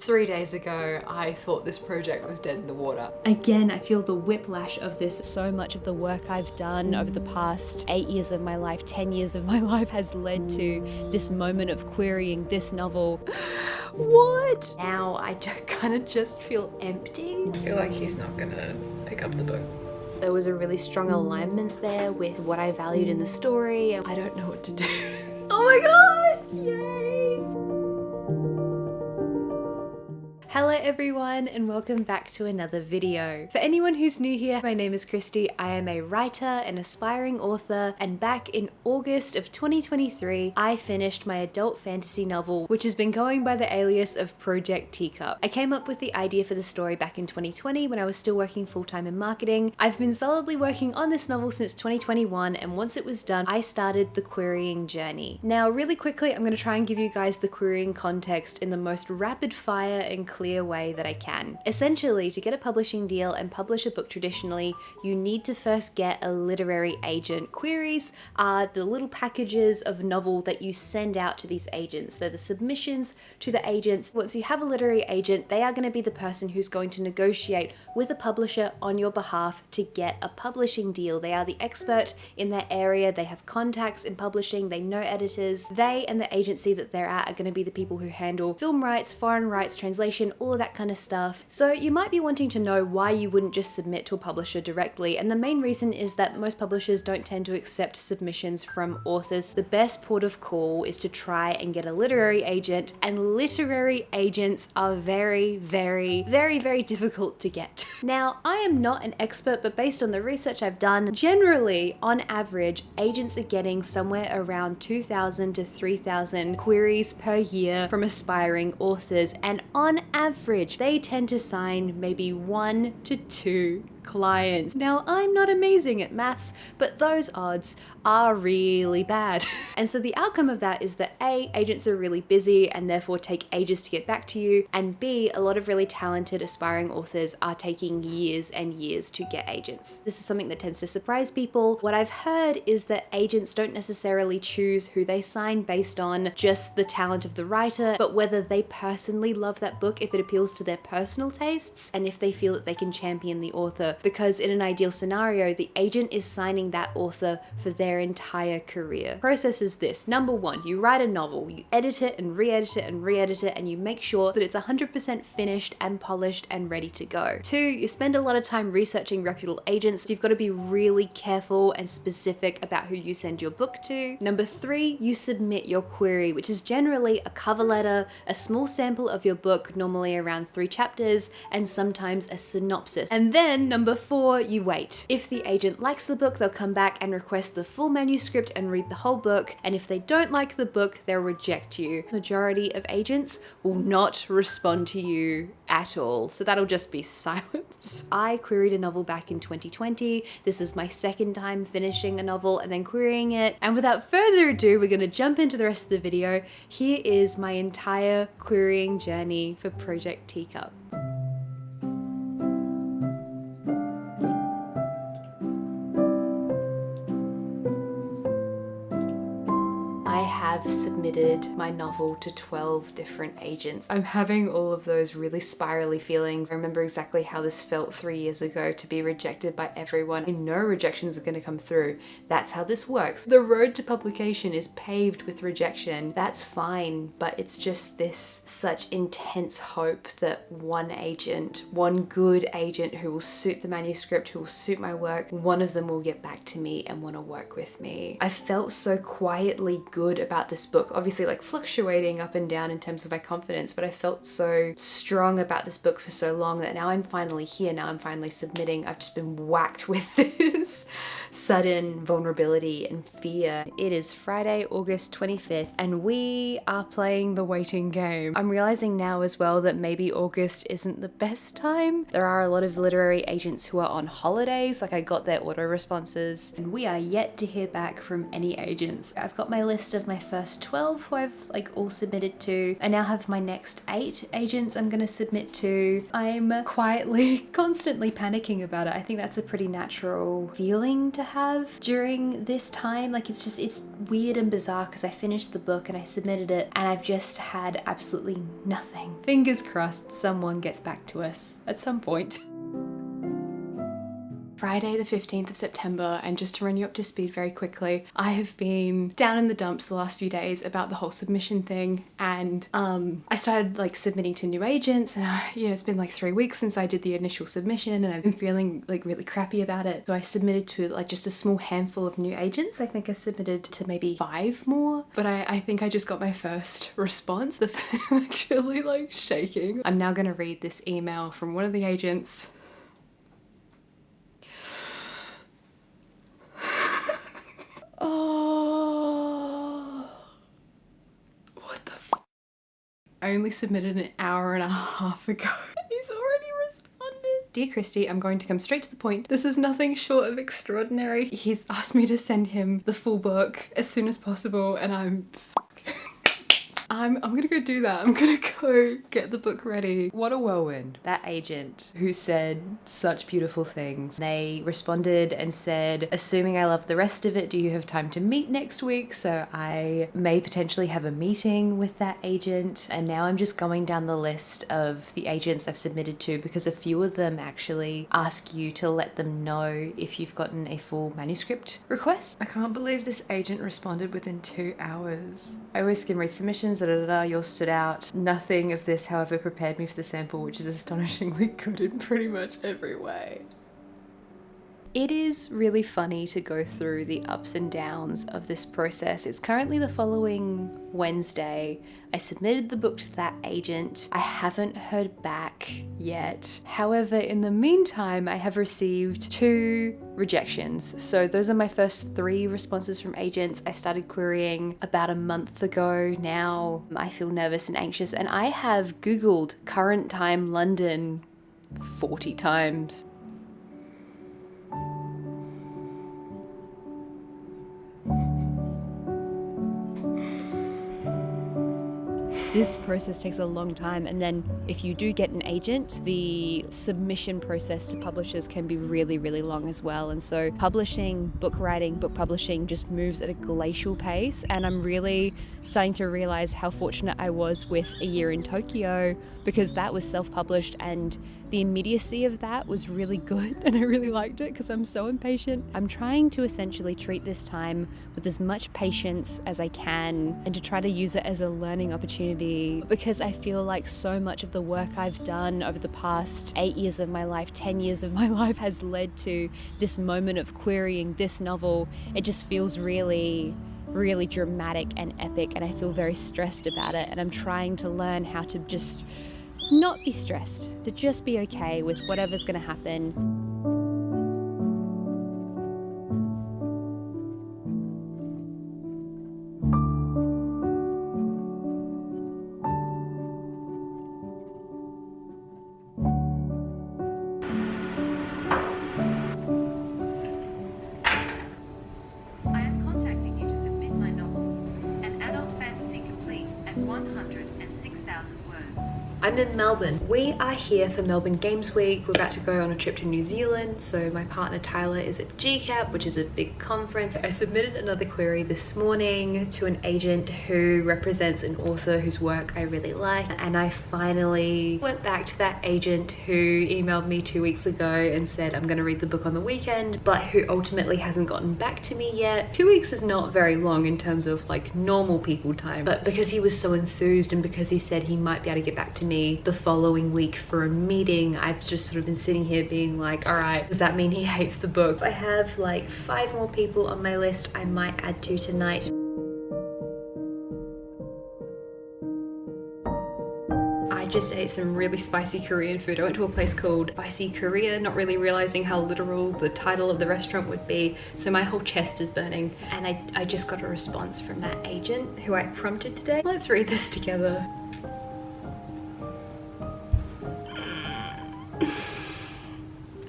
3 days ago, I thought this project was dead in the water. Again, I feel the whiplash of this. So much of the work I've done over the past 8 years of my life, 10 years of my life has led to this moment of querying this novel. What? Now I kind of just feel empty. I feel like he's not gonna pick up the book. There was a really strong alignment there with what I valued in the story. I don't know what to do. Oh my god! Yay! Hello everyone and welcome back to another video. For anyone who's new here, my name is Christy. I am a writer, an aspiring author, and back in August of 2023, I finished my adult fantasy novel, which has been going by the alias of Project Teacup. I came up with the idea for the story back in 2020 when I was still working full-time in marketing. I've been solidly working on this novel since 2021, and once it was done, I started the querying journey. Now, really quickly, I'm going to try and give you guys the querying context in the most rapid fire and clear way that I can. Essentially, to get a publishing deal and publish a book traditionally, you need to first get a literary agent. Queries are the little packages of novel that you send out to these agents. They're the submissions to the agents. Once you have a literary agent, they are going to be the person who's going to negotiate with a publisher on your behalf to get a publishing deal. They are the expert in their area. They have contacts in publishing. They know editors. They and the agency that they're at are going to be the people who handle film rights, foreign rights, translation, all of that kind of stuff. So you might be wanting to know why you wouldn't just submit to a publisher directly, and the main reason is that most publishers don't tend to accept submissions from authors. The best port of call is to try and get a literary agent, and literary agents are very, very, very, very difficult to get. Now, I am not an expert, but based on the research I've done, generally, on average, agents are getting somewhere around 2,000 to 3,000 queries per year from aspiring authors, and on average, they tend to sign maybe 1 to 2 clients. Now, I'm not amazing at maths, but those odds are really bad. And so the outcome of that is that A, agents are really busy and therefore take ages to get back to you, and B, a lot of really talented aspiring authors are taking years and years to get agents. This is something that tends to surprise people. What I've heard is that agents don't necessarily choose who they sign based on just the talent of the writer, but whether they personally love that book, if it appeals to their personal tastes, and if they feel that they can champion the author. Because in an ideal scenario, the agent is signing that author for their entire career. Process is this. Number one, you write a novel, you edit it and re-edit it and re-edit it, and you make sure that it's 100% finished and polished and ready to go. 2, you spend a lot of time researching reputable agents. You've got to be really careful and specific about who you send your book to. Number 3, you submit your query, which is generally a cover letter, a small sample of your book, normally around 3 chapters, and sometimes a synopsis. And then number 4, you wait. If the agent likes the book, they'll come back and request the full manuscript and read the whole book, and if they don't like the book, they'll reject you. Majority of agents will not respond to you at all, so that'll just be silence. I queried a novel back in 2020. This is my second time finishing a novel and then querying it, and without further ado, we're gonna jump into the rest of the video. Here is my entire querying journey for Project Teacup. I have submitted my novel to 12 different agents. I'm having all of those really spirally feelings. I remember exactly how this felt 3 years ago, to be rejected by everyone. I know rejections are going to come through. That's how this works. The road to publication is paved with rejection. That's fine, but it's just this such intense hope that one agent, one good agent who will suit the manuscript, who will suit my work, one of them will get back to me and want to work with me. I felt so quietly good about this book, obviously like fluctuating up and down in terms of my confidence, but I felt so strong about this book for so long that now I'm finally here, now I'm finally submitting. I've just been whacked with this sudden vulnerability and fear. It is Friday, August 25th, and we are playing the waiting game. I'm realizing now as well that maybe August isn't the best time. There are a lot of literary agents who are on holidays, like I got their auto responses, and we are yet to hear back from any agents. I've got my list of my first 12 who I've like all submitted to. I now have my next 8 agents I'm gonna submit to. I'm quietly, constantly panicking about it. I think that's a pretty natural feeling to to have during this time. Like it's weird and bizarre because I finished the book and I submitted it and I've just had absolutely nothing. Fingers crossed someone gets back to us at some point. Friday the 15th of September, and just to run you up to speed very quickly, I have been down in the dumps the last few days about the whole submission thing, and I started like submitting to new agents, and it's been like 3 weeks since I did the initial submission and I've been feeling like really crappy about it. So I submitted to like just a small handful of new agents. I think I submitted to maybe 5 more, but I think I just got my first response. I'm actually like shaking. I'm now gonna read this email from one of the agents. Oh, what the f? I only submitted an hour and a half ago. He's already responded. Dear Christy, I'm going to come straight to the point. This is nothing short of extraordinary. He's asked me to send him the full book as soon as possible, and I'm gonna go do that. I'm gonna go get the book ready. What a whirlwind. That agent who said such beautiful things, they responded and said, assuming I love the rest of it, do you have time to meet next week? So I may potentially have a meeting with that agent. And now I'm just going down the list of the agents I've submitted to, because a few of them actually ask you to let them know if you've gotten a full manuscript request. I can't believe this agent responded within 2 hours. I always skim read submissions, yours stood out. Nothing of this, however, prepared me for the sample, which is astonishingly good in pretty much every way. It is really funny to go through the ups and downs of this process. It's currently the following Wednesday. I submitted the book to that agent. I haven't heard back yet. However, in the meantime, I have received 2 rejections. So those are my first 3 responses from agents. I started querying about a month ago. Now I feel nervous and anxious, and I have Googled current time London 40 times. This process takes a long time, and then if you do get an agent, the submission process to publishers can be really, really long as well. And so publishing, book writing, book publishing just moves at a glacial pace, and I'm really starting to realize how fortunate I was with A Year in Tōkyō, because that was self-published and the immediacy of that was really good, and I really liked it because I'm so impatient. I'm trying to essentially treat this time with as much patience as I can and to try to use it as a learning opportunity, because I feel like so much of the work I've done over the past 8 years of my life, 10 years of my life has led to this moment of querying this novel. It just feels really dramatic and epic, and I feel very stressed about it, and I'm trying to learn how to just not be stressed, to just be okay with whatever's gonna happen. I am contacting you to submit my novel, an adult fantasy complete at 106,000 words. I'm in Melbourne. We are here for Melbourne Games Week. We're about to go on a trip to New Zealand. So my partner Tyler is at GCAP, which is a big conference. I submitted another query this morning to an agent who represents an author whose work I really like. And I finally went back to that agent who emailed me 2 weeks ago and said, I'm gonna read the book on the weekend, but who ultimately hasn't gotten back to me yet. 2 weeks is not very long in terms of like normal people time, but because he was so enthused and because he said he might be able to get back to me the following week for a meeting, I've just sort of been sitting here being like, all right, does that mean he hates the book? I have like 5 more people on my list I might add to tonight. I just ate some really spicy Korean food. I went to a place called Spicy Korea, not really realizing how literal the title of the restaurant would be. So my whole chest is burning, and I just got a response from that agent who I prompted today. Let's read this together.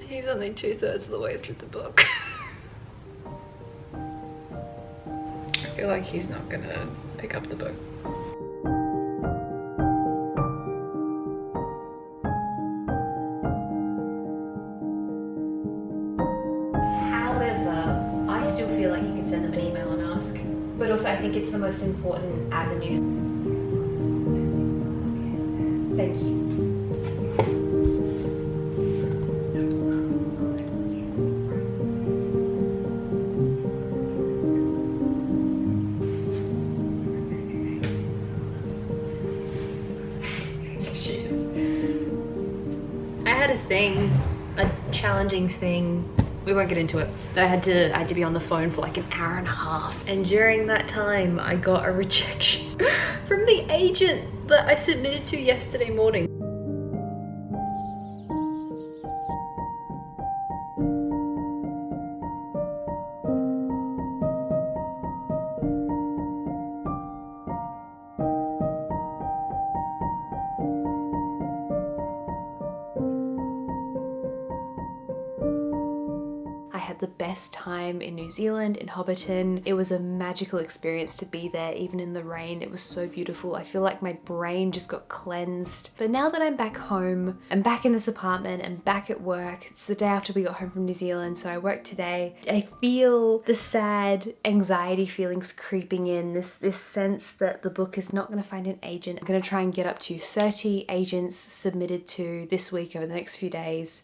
He's only 2/3 of the way through the book. I feel like he's not gonna pick up the book. However, also I think it's the most important avenue. Thank you. She is. I had a thing, a challenging thing. We won't get into it, but I had to be on the phone for like an hour and a half. And during that time, I got a rejection from the agent that I submitted to yesterday morning. I had the best time in New Zealand, in Hobbiton. It was a magical experience to be there, even in the rain. It was so beautiful. I feel like my brain just got cleansed. But now that I'm back home, I'm back in this apartment, and back at work. It's the day after we got home from New Zealand, so I worked today. I feel the sad anxiety feelings creeping in, this sense that the book is not gonna find an agent. I'm gonna try and get up to 30 agents submitted to this week over the next few days.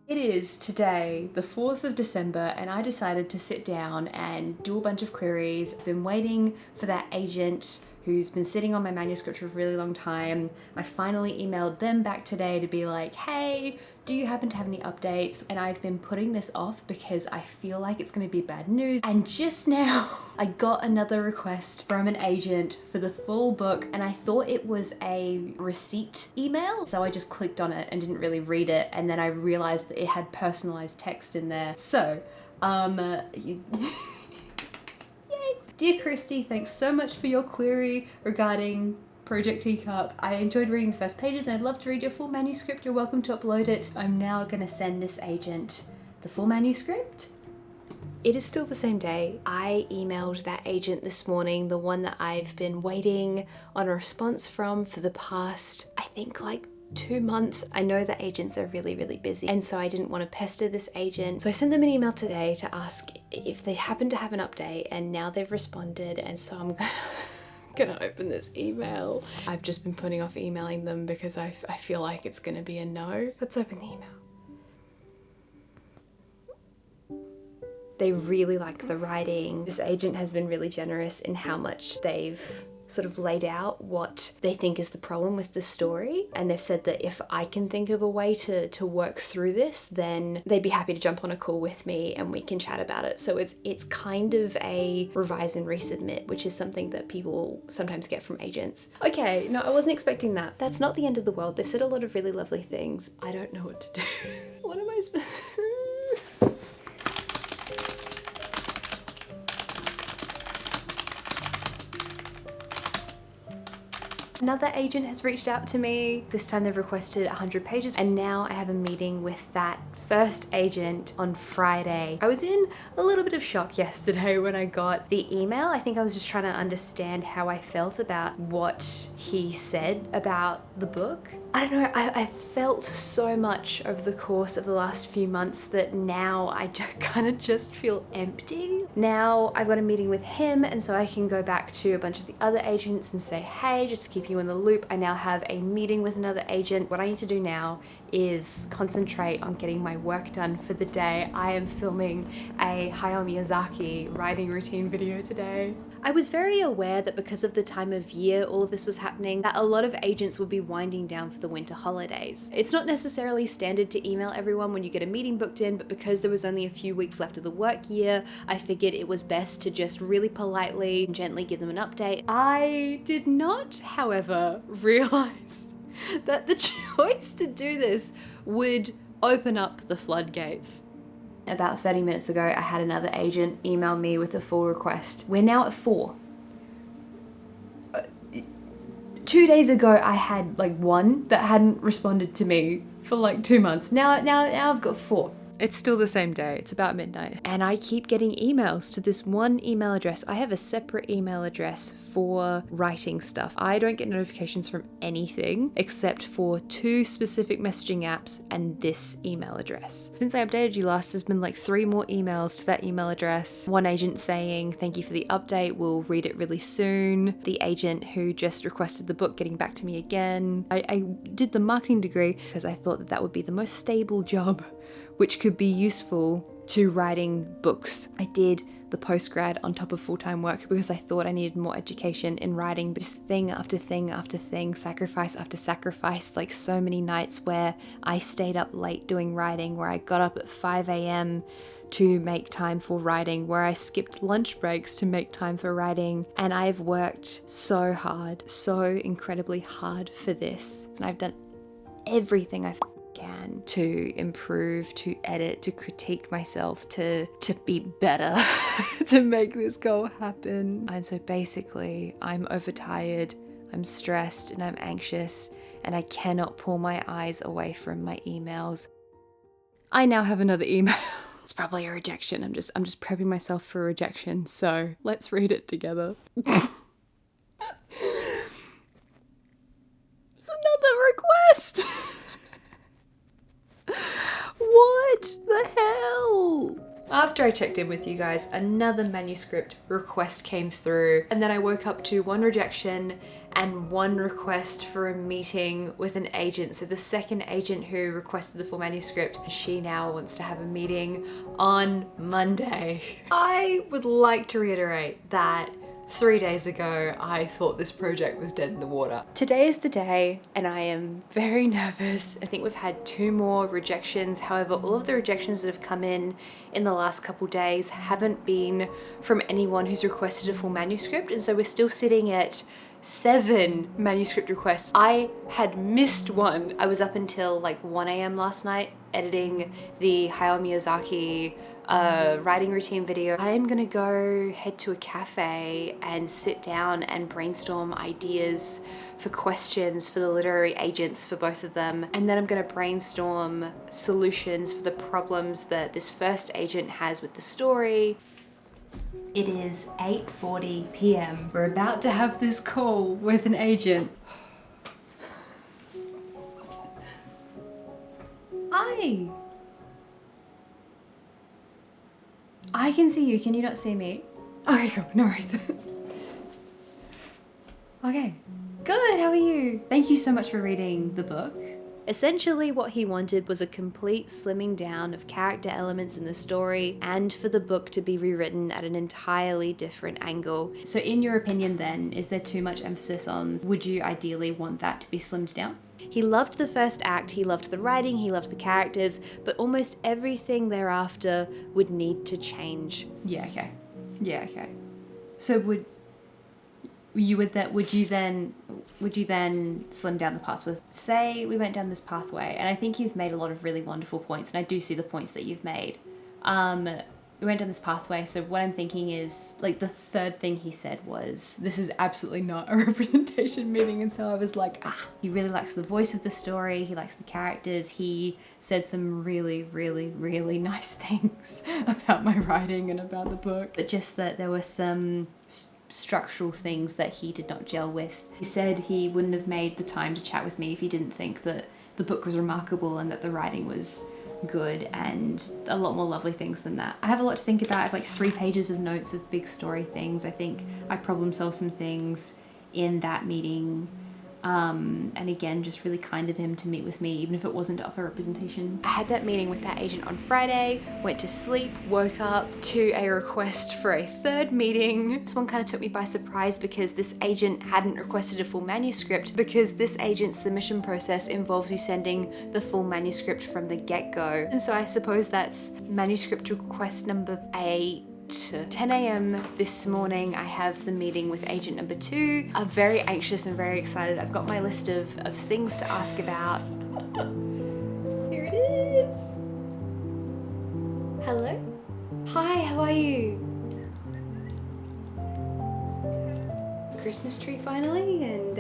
It is today, the 4th of December, and I decided to sit down and do a bunch of queries. I've been waiting for that agent who's been sitting on my manuscript for a really long time. I finally emailed them back today to be like, hey, do you happen to have any updates? And I've been putting this off because I feel like it's gonna be bad news. And just now, I got another request from an agent for the full book, and I thought it was a receipt email. So I just clicked on it and didn't really read it. And then I realized that it had personalized text in there. So, Yay. Dear Christy, thanks so much for your query regarding Project Teacup. I enjoyed reading the first pages and I'd love to read your full manuscript. You're welcome to upload it. I'm now gonna send this agent the full manuscript. It is still the same day. I emailed that agent this morning, the one that I've been waiting on a response from for the past, I think like 2 months. I know that agents are really busy, and so I didn't want to pester this agent. So I sent them an email today to ask if they happen to have an update, and now they've responded, and so I'm gonna open this email. I've just been putting off emailing them because I feel like it's gonna be a no. Let's open the email. They really like the writing. This agent has been really generous in how much they've sort of laid out what they think is the problem with the story, and they've said that if I can think of a way to work through this, then they'd be happy to jump on a call with me and we can chat about it. So it's kind of a revise and resubmit, which is something that people sometimes get from agents. Okay, no, I wasn't expecting that. That's not the end of the world. They've said a lot of really lovely things. I don't know what to do. What am I supposed Another agent has reached out to me. This time they've requested 100 pages, and now I have a meeting with that first agent on Friday. I was in a little bit of shock yesterday when I got the email. I think I was just trying to understand how I felt about what he said about the book. I don't know, I felt so much over the course of the last few months that now I kind of just feel empty. Now I've got a meeting with him, and so I can go back to a bunch of the other agents and say, hey, just to keep you in the loop, I now have a meeting with another agent. What I need to do now is concentrate on getting my work done for the day. I am filming a Hayao Miyazaki writing routine video today. I was very aware that because of the time of year all of this was happening, that a lot of agents would be winding down for the winter holidays. It's not necessarily standard to email everyone when you get a meeting booked in, but because there was only a few weeks left of the work year, I figured it was best to just really politely and gently give them an update. I did not, however, realize that the choice to do this would open up the floodgates. About 30 minutes ago, I had another agent email me with a full request. We're now at 4. 2 days ago, I had like 1 that hadn't responded to me for like 2 months. Now I've got 4. It's still the same day, it's about midnight. And I keep getting emails to this one email address. I have a separate email address for writing stuff. I don't get notifications from anything except for 2 specific messaging apps and this email address. Since I updated you last, there's been like 3 more emails to that email address. One agent saying, thank you for the update, we'll read it really soon. The agent who just requested the book getting back to me again. I did the marketing degree because I thought that that would be the most stable job which could be useful to writing books. I did the postgrad on top of full-time work because I thought I needed more education in writing, but just thing after thing after thing, sacrifice after sacrifice, like so many nights where I stayed up late doing writing, where I got up at 5 a.m. to make time for writing, where I skipped lunch breaks to make time for writing, and I've worked so hard, so incredibly hard for this, and I've done everything I can to improve, to edit, to critique myself, to be better, to make this goal happen. And so basically, I'm overtired, I'm stressed, and I'm anxious, and I cannot pull my eyes away from my emails. I now have another email. It's probably a rejection. I'm just prepping myself for rejection, so let's read it together. It's another request. What the hell? After I checked in with you guys, another manuscript request came through, and then I woke up to 1 rejection and 1 request for a meeting with an agent. So the second agent who requested the full manuscript, she now wants to have a meeting on Monday. I would like to reiterate that 3 days ago, I thought this project was dead in the water. Today is the day, and I am very nervous. I think we've had 2 more rejections. However, all of the rejections that have come in the last couple days haven't been from anyone who's requested a full manuscript, and so we're still sitting at 7 manuscript requests. I had missed 1. I was up until like 1 a.m. last night editing the Hayao Miyazaki writing routine video. I am gonna go head to a cafe and sit down and brainstorm ideas for questions for the literary agents for both of them, and then I'm gonna brainstorm solutions for the problems that this first agent has with the story. It is 8:40 p.m. We're about to have this call with an agent. Hi. I can see you, can you not see me? Okay, cool, no worries. Okay, good, how are you? Thank you so much for reading the book. Essentially what he wanted was a complete slimming down of character elements in the story and for the book to be rewritten at an entirely different angle. So in your opinion then, is there too much emphasis on, would you ideally want that to be slimmed down? He loved the first act, he loved the writing, he loved the characters, but almost everything thereafter would need to change. Yeah, okay. Yeah, okay. So would you then slim down the parts with, say we went down this pathway, and I think you've made a lot of really wonderful points, and I do see the points that you've made. We went down this pathway, so what I'm thinking is, like, the third thing he said was, this is absolutely not a representation meeting, and so I was like, he really likes the voice of the story, he likes the characters, he said some really, really, really nice things about my writing and about the book, but just that there were some structural things that he did not gel with. He said he wouldn't have made the time to chat with me if he didn't think that the book was remarkable and that the writing was good and a lot more lovely things than that. I have a lot to think about. I have like 3 pages of notes of big story things. I think I problem solved some things in that meeting And again, just really kind of him to meet with me, even if it wasn't to offer representation. I had that meeting with that agent on Friday, went to sleep, woke up to a request for a third meeting. This one kind of took me by surprise because this agent hadn't requested a full manuscript, because this agent's submission process involves you sending the full manuscript from the get-go. And so I suppose that's manuscript request number 8. 10 a.m. this morning, I have the meeting with agent number 2. I'm very anxious and very excited. I've got my list of things to ask about. Here it is. Hello? Hi, how are you? Christmas tree finally, and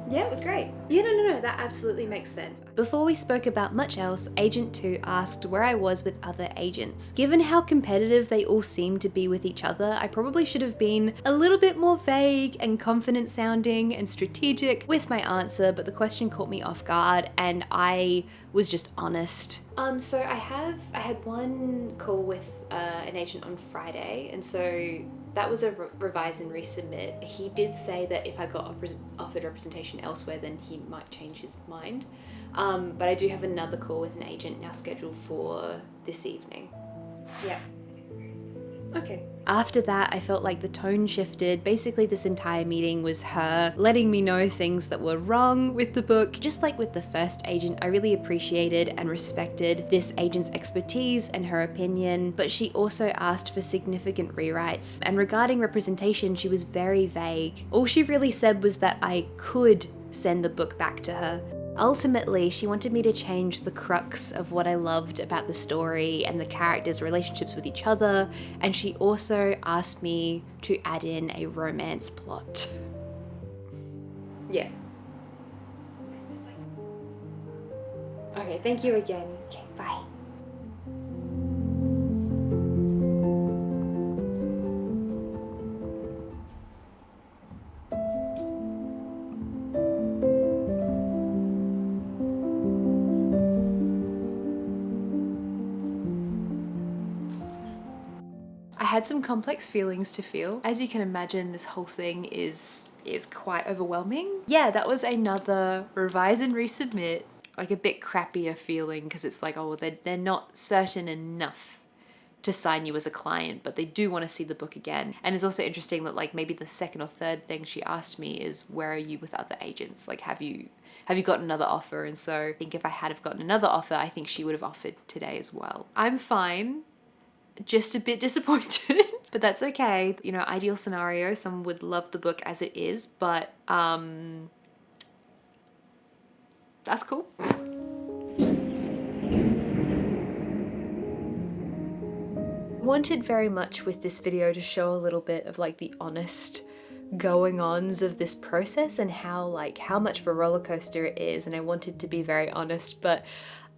yeah, it was great. Yeah, no, that absolutely makes sense. Before we spoke about much else, Agent 2 asked where I was with other agents. Given how competitive they all seem to be with each other, I probably should have been a little bit more vague and confident sounding and strategic with my answer, but the question caught me off guard and I was just honest. So I had one call with an agent on Friday, and so that was a revise and resubmit. He did say that if I got offered representation elsewhere, then he might change his mind. But I do have another call with an agent now scheduled for this evening. Yeah. Okay. After that, I felt like the tone shifted. Basically, this entire meeting was her letting me know things that were wrong with the book. Just like with the first agent, I really appreciated and respected this agent's expertise and her opinion, but she also asked for significant rewrites. And regarding representation, she was very vague. All she really said was that I could send the book back to her. Ultimately, she wanted me to change the crux of what I loved about the story and the characters' relationships with each other, and she also asked me to add in a romance plot. Yeah. Okay, thank you again. Okay, bye. I had some complex feelings to feel. As you can imagine, this whole thing is quite overwhelming. Yeah, that was another revise and resubmit, like a bit crappier feeling, because it's like, oh, well, they're not certain enough to sign you as a client, but they do want to see the book again. And it's also interesting that like maybe the second or third thing she asked me is, where are you with other agents? Like, have you gotten another offer? And so I think if I had have gotten another offer, I think she would have offered today as well. I'm fine. Just a bit disappointed, but that's okay. You know, ideal scenario, someone would love the book as it is, but that's cool. Wanted very much with this video to show a little bit of like the honest going-ons of this process and how much of a roller coaster it is, and I wanted to be very honest, but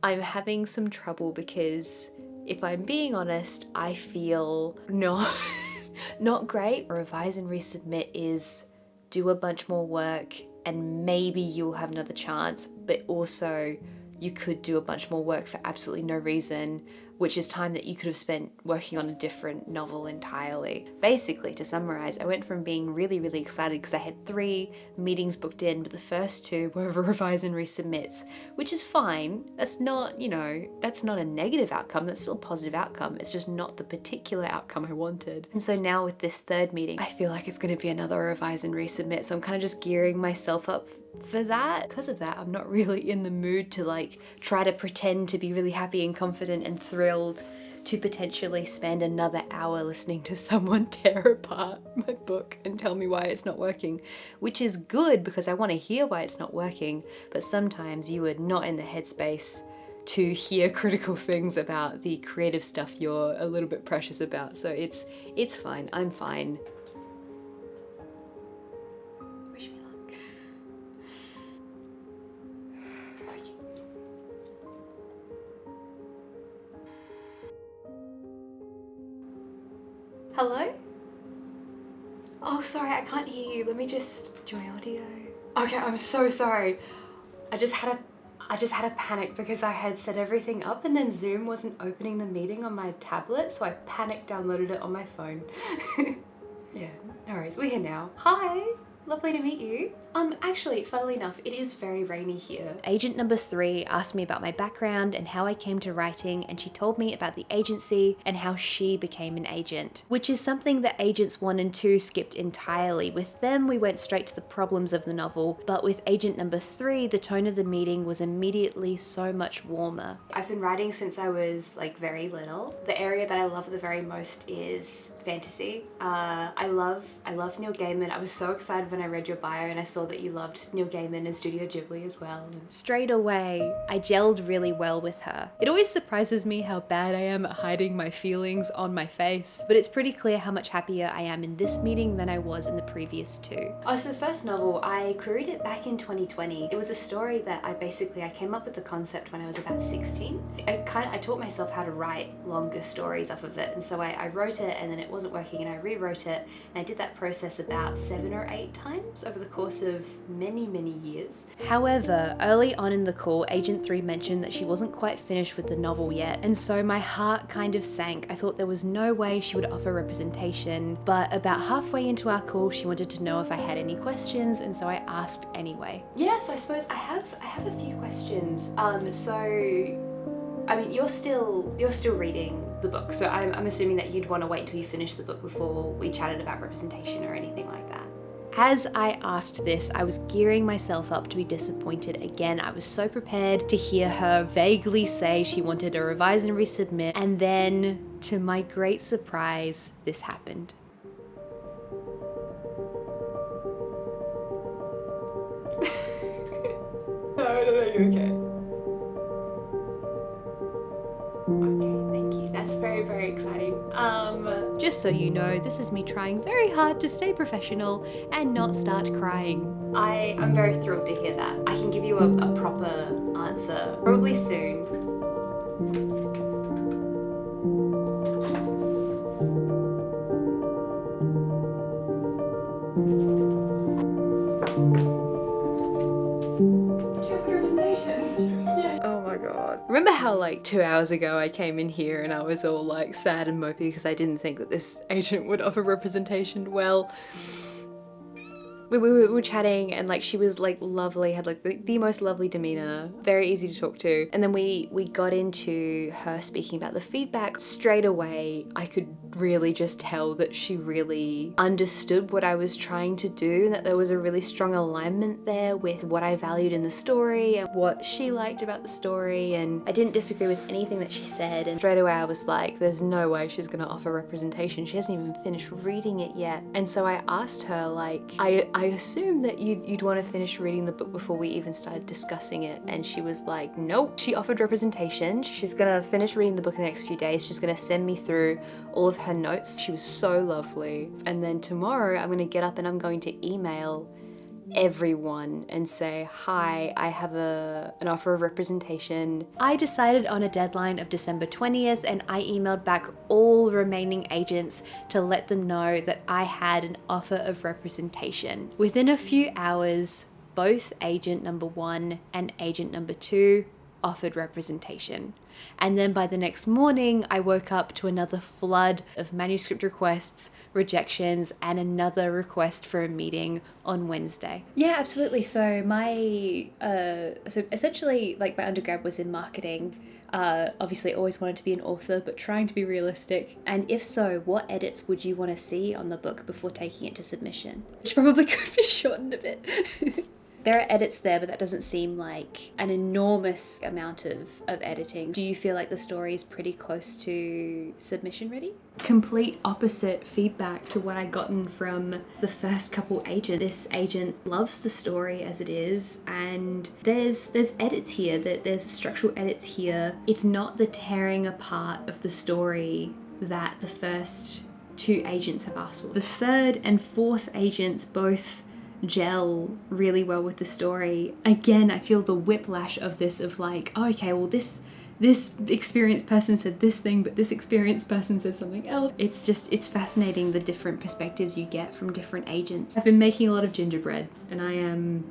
I'm having some trouble because if I'm being honest, I feel not great. Revise and resubmit is do a bunch more work and maybe you'll have another chance, but also you could do a bunch more work for absolutely no reason, which is time that you could have spent working on a different novel entirely. Basically, to summarize, I went from being really, really excited because I had 3 meetings booked in, but the first 2 were revise and resubmits, which is fine. That's not, you know, that's not a negative outcome. That's still a positive outcome. It's just not the particular outcome I wanted. And so now with this 3rd meeting, I feel like it's going to be another revise and resubmit. So I'm kind of just gearing myself up for that. Because of that, I'm not really in the mood to like try to pretend to be really happy and confident and thrilled to potentially spend another hour listening to someone tear apart my book and tell me why it's not working, which is good because I want to hear why it's not working, but sometimes you are not in the headspace to hear critical things about the creative stuff you're a little bit precious about. So it's fine. I'm fine. Wish me luck. Hello? Oh, sorry, I can't hear you. Let me just join audio. Okay, I'm so sorry. I just had a panic because I had set everything up and then Zoom wasn't opening the meeting on my tablet, so I panicked downloaded it on my phone. Yeah, no worries, we're here now. Hi! Lovely to meet you. Actually, funnily enough, it is very rainy here. Agent number 3 asked me about my background and how I came to writing, and she told me about the agency and how she became an agent, which is something that agents 1 and 2 skipped entirely. With them, we went straight to the problems of the novel, but with agent number 3, the tone of the meeting was immediately so much warmer. I've been writing since I was like very little. The area that I love the very most is fantasy. I love Neil Gaiman. I was so excited when I read your bio and I saw that you loved Neil Gaiman and Studio Ghibli as well. Straight away, I gelled really well with her. It always surprises me how bad I am at hiding my feelings on my face, but it's pretty clear how much happier I am in this meeting than I was in the previous 2. Oh, so the first novel, I queried it back in 2020. It was a story that I came up with the concept when I was about 16. I taught myself how to write longer stories off of it, and so I wrote it and then it wasn't working and I rewrote it, and I did that process about 7 or 8 times over the course of many years. However, early on in the call, Agent 3 mentioned that she wasn't quite finished with the novel yet, and so my heart kind of sank. I thought there was no way she would offer representation, but about halfway into our call, she wanted to know if I had any questions, and so I asked anyway. Yeah, so I suppose I have a few questions. I mean, you're still reading the book, so I'm assuming that you'd want to wait till you finish the book before we chatted about representation or anything like that. As I asked this, I was gearing myself up to be disappointed again. I was so prepared to hear her vaguely say she wanted to revise and resubmit, and then, to my great surprise, this happened. No, you're okay. Okay, thank you. That's very exciting. Just so you know, this is me trying very hard to stay professional and not start crying. I'm very thrilled to hear that. I can give you a proper answer probably soon. Remember how like 2 hours ago I came in here and I was all like sad and mopey because I didn't think that this agent would offer representation? Well, we were chatting and like she was like lovely, had like the most lovely demeanor, very easy to talk to. And then we got into her speaking about the feedback. Straight away, I could really just tell that she really understood what I was trying to do and that there was a really strong alignment there with what I valued in the story and what she liked about the story. And I didn't disagree with anything that she said. And straight away I was like, there's no way she's gonna offer representation. She hasn't even finished reading it yet. And so I asked her, like, I assumed that you'd want to finish reading the book before we even started discussing it. And she was like, nope. She offered representation. She's gonna finish reading the book in the next few days. She's gonna send me through all of her notes. She was so lovely. And then tomorrow I'm gonna get up and I'm going to email everyone and say, hi, I have an offer of representation. I decided on a deadline of December 20th and I emailed back all remaining agents to let them know that I had an offer of representation. Within a few hours, both agent number 1 and agent number 2 offered representation. And then by the next morning, I woke up to another flood of manuscript requests, rejections, and another request for a meeting on Wednesday. Yeah, absolutely. So so essentially, like, my undergrad was in marketing. Obviously always wanted to be an author, but trying to be realistic. And if so, what edits would you want to see on the book before taking it to submission? Which probably could be shortened a bit. There are edits there, but that doesn't seem like an enormous amount of editing. Do you feel like the story is pretty close to submission ready? Complete opposite feedback to what I gotten from the first couple agents. This agent loves the story as it is, and there's edits here, there's structural edits here. It's not the tearing apart of the story that the first 2 agents have asked for. The 3rd and 4th agents both gel really well with the story. Again, I feel the whiplash of this, of like, oh, okay, well this experienced person said this thing, but this experienced person said something else. It's fascinating the different perspectives you get from different agents. I've been making a lot of gingerbread and I am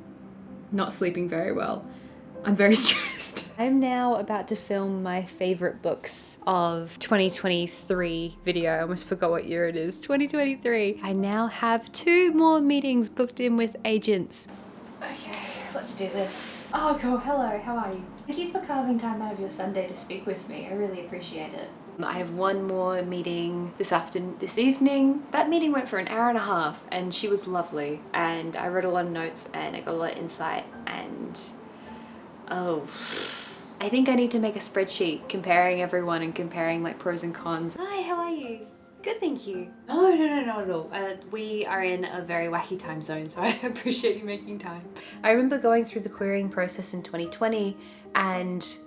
not sleeping very well. I'm very stressed. I'm now about to film my favorite books of 2023 video. I almost forgot what year it is, 2023. I now have 2 more meetings booked in with agents. Okay, let's do this. Oh, cool. Hello, how are you? Thank you for carving time out of your Sunday to speak with me. I really appreciate it. I have one more meeting this evening. That meeting went for an hour and a half and she was lovely. And I wrote a lot of notes and I got a lot of insight and I think I need to make a spreadsheet comparing everyone and comparing like pros and cons. Hi, how are you? Good, thank you. No, not at all. We are in a very wacky time zone, so I appreciate you making time. I remember going through the querying process in 2020 and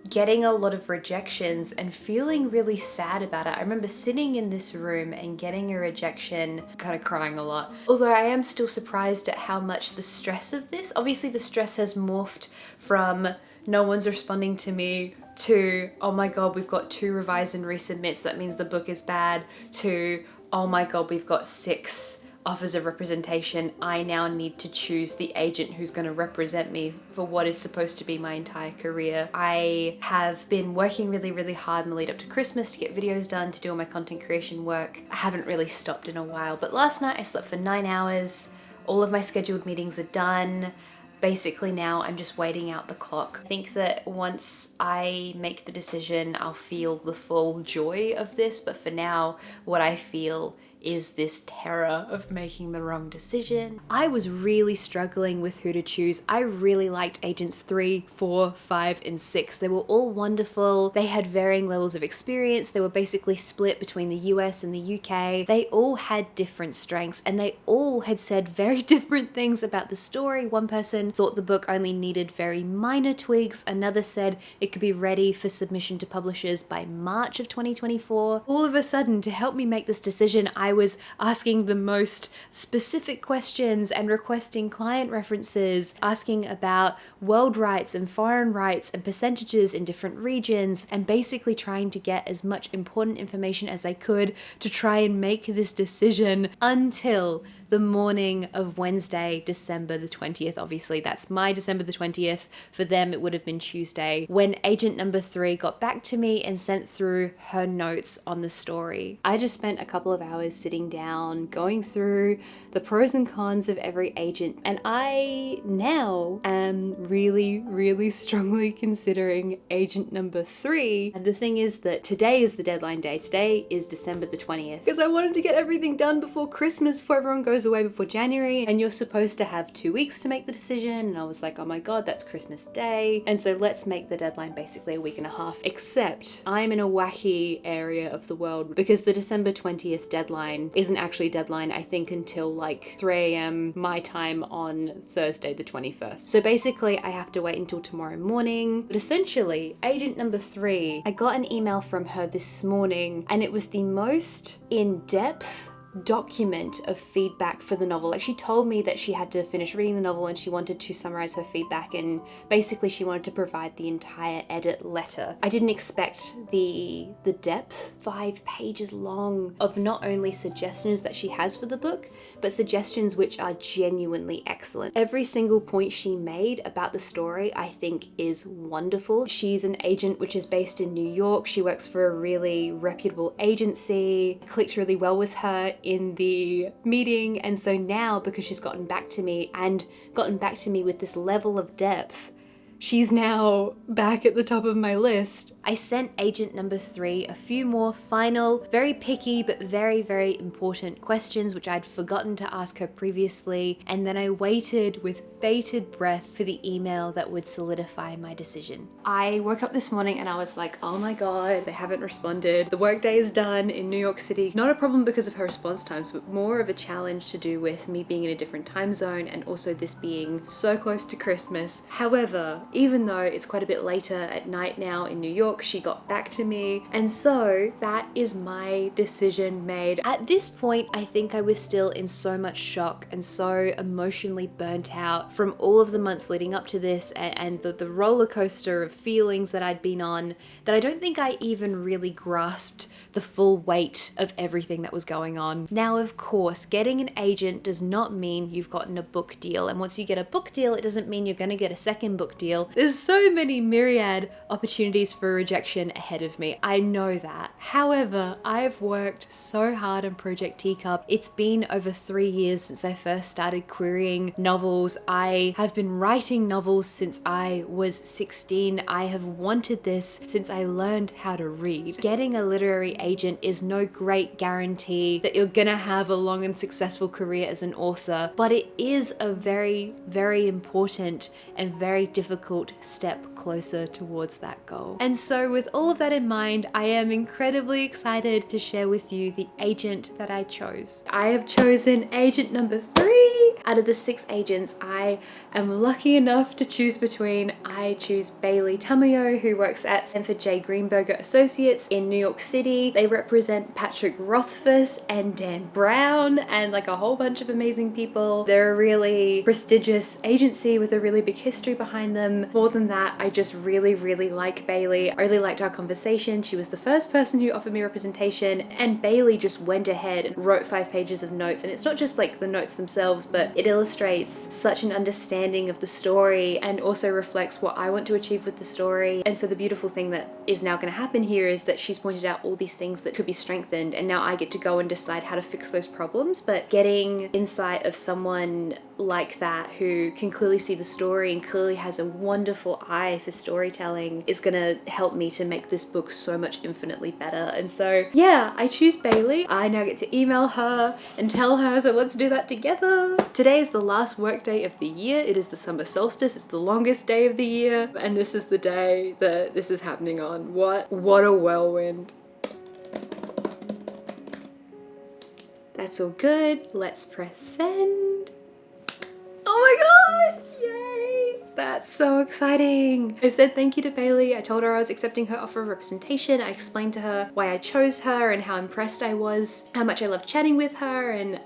getting a lot of rejections and feeling really sad about it. I remember sitting in this room and getting a rejection, kind of crying a lot. Although I am still surprised at how much the stress of this, obviously the stress has morphed from no one's responding to me to, oh my god, we've got 2 revise and resubmits, that means the book is bad, to, oh my god, we've got 6 offers of representation. I now need to choose the agent who's going to represent me for what is supposed to be my entire career. I have been working really hard in the lead up to Christmas to get videos done, to do all my content creation work. I haven't really stopped in a while, but last night I slept for 9 hours. All of my scheduled meetings are done. Basically now I'm just waiting out the clock. I think that once I make the decision, I'll feel the full joy of this, but for now, what I feel is this terror of making the wrong decision. I was really struggling with who to choose. I really liked agents 3, 4, 5, and 6. They were all wonderful. They had varying levels of experience. They were basically split between the US and the UK. They all had different strengths and they all had said very different things about the story. One person thought the book only needed very minor tweaks. Another said it could be ready for submission to publishers by March of 2024. All of a sudden, to help me make this decision, I was asking the most specific questions and requesting client references, asking about world rights and foreign rights and percentages in different regions, and basically trying to get as much important information as I could to try and make this decision until the morning of Wednesday, December the 20th. Obviously, that's my December the 20th. For them, it would have been Tuesday, when agent number 3 got back to me and sent through her notes on the story. I just spent a couple of hours sitting down, going through the pros and cons of every agent, and I now am really strongly considering agent number 3. And the thing is that today is the deadline day. Today is December the 20th, because I wanted to get everything done before Christmas, before everyone goes away before January, and you're supposed to have 2 weeks to make the decision. And I was like, oh my god, that's Christmas Day, and so let's make the deadline basically a week and a half. Except I'm in a wacky area of the world because the December 20th deadline isn't actually a deadline, I think, until like 3 a.m. my time on Thursday the 21st. So basically I have to wait until tomorrow morning. But essentially, agent number 3, I got an email from her this morning and it was the most in-depth document of feedback for the novel. Like, she told me that she had to finish reading the novel and she wanted to summarize her feedback, and basically she wanted to provide the entire edit letter. I didn't expect the depth, 5 pages long, of not only suggestions that she has for the book, but suggestions which are genuinely excellent. Every single point she made about the story I think is wonderful. She's an agent which is based in New York. She works for a really reputable agency. I clicked really well with her in the meeting, and so now, because she's gotten back to me with this level of depth, she's now back at the top of my list. I sent agent number 3 a few more final, very picky but very important questions which I'd forgotten to ask her previously, and then I waited with bated breath for the email that would solidify my decision. I woke up this morning and I was like, oh my god, they haven't responded. The workday is done in New York City. Not a problem because of her response times, but more of a challenge to do with me being in a different time zone and also this being so close to Christmas. However, even though it's quite a bit later at night now in New York, she got back to me, and so that is my decision made. At this point, I think I was still in so much shock and so emotionally burnt out from all of the months leading up to this and the roller coaster of feelings that I'd been on, that I don't think I even really grasped the full weight of everything that was going on. Now, of course, getting an agent does not mean you've gotten a book deal. And once you get a book deal, it doesn't mean you're going to get a second book deal. There's so many myriad opportunities for rejection ahead of me. I know that. However, I've worked so hard on Project Teacup. It's been over 3 years since I first started querying novels. I have been writing novels since I was 16. I have wanted this since I learned how to read. Getting a literary agent is no great guarantee that you're gonna have a long and successful career as an author, but it is a very, very important and very difficult step closer towards that goal. And so with all of that in mind, I am incredibly excited to share with you the agent that I chose. I have chosen agent number 3. Out of the 6 agents I am lucky enough to choose between, I choose Bailey Tamayo, who works at Sanford J. Greenberger Associates in New York City. They represent Patrick Rothfuss and Dan Brown and like a whole bunch of amazing people. They're a really prestigious agency with a really big history behind them. More than that, I just really, really like Bailey. I really liked our conversation. She was the first person who offered me representation, and Bailey just went ahead and wrote 5 pages of notes. And it's not just like the notes themselves, but it illustrates such an understanding of the story and also reflects what I want to achieve with the story. And so the beautiful thing that is now going to happen here is that she's pointed out all these things that could be strengthened, and now I get to go and decide how to fix those problems. But getting insight of someone like that who can clearly see the story and clearly has a wonderful eye for storytelling is gonna help me to make this book so much infinitely better. And so yeah, I choose Bailey. I now get to email her and tell her, so let's do that together. Today is the last work day of the year. It is the summer solstice. It's the longest day of the year, and this is the day that this is happening on. What a whirlwind. That's all good. Let's press send. Oh my god! Yay! That's so exciting. I said thank you to Bailey. I told her I was accepting her offer of representation. I explained to her why I chose her and how impressed I was, how much I loved chatting with her, and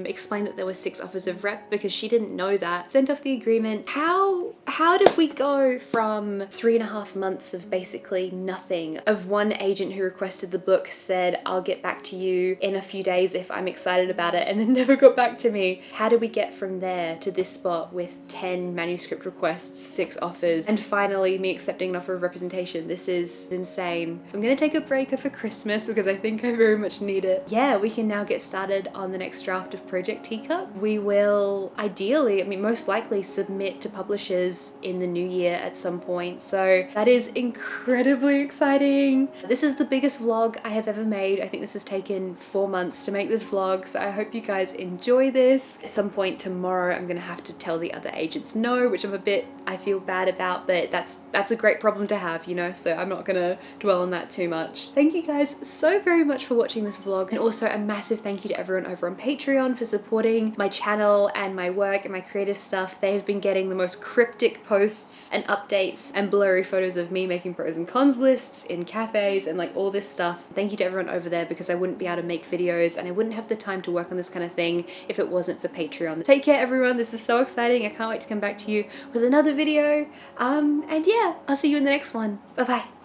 explained that there were 6 offers of rep because she didn't know that. Sent off the agreement. How did we go from 3.5 months of basically nothing, of one agent who requested the book said, I'll get back to you in a few days if I'm excited about it, and then never got back to me? How did we get from there to this spot with 10 manuscript requests, 6 offers, and finally me accepting an offer of representation? This is insane. I'm gonna take a break for Christmas because I think I very much need it. Yeah, we can now get started on the next draft of Project Teacup. We will ideally, I mean most likely, submit to publishers in the new year at some point. So that is incredibly exciting. This is the biggest vlog I have ever made. I think this has taken 4 months to make this vlog, so I hope you guys enjoy this. At some point tomorrow I'm gonna have to tell the other agents no, which I feel bad about, but that's a great problem to have, you know, so I'm not gonna dwell on that too much. Thank you guys so very much for watching this vlog, and also a massive thank you to everyone over on Patreon for supporting my channel and my work and my creative stuff. They have been getting the most cryptic posts and updates and blurry photos of me making pros and cons lists in cafes and like all this stuff. Thank you to everyone over there, because I wouldn't be able to make videos and I wouldn't have the time to work on this kind of thing if it wasn't for Patreon. Take care everyone, this is so exciting. I can't wait to come back to you with another video. And yeah, I'll see you in the next one. Bye bye.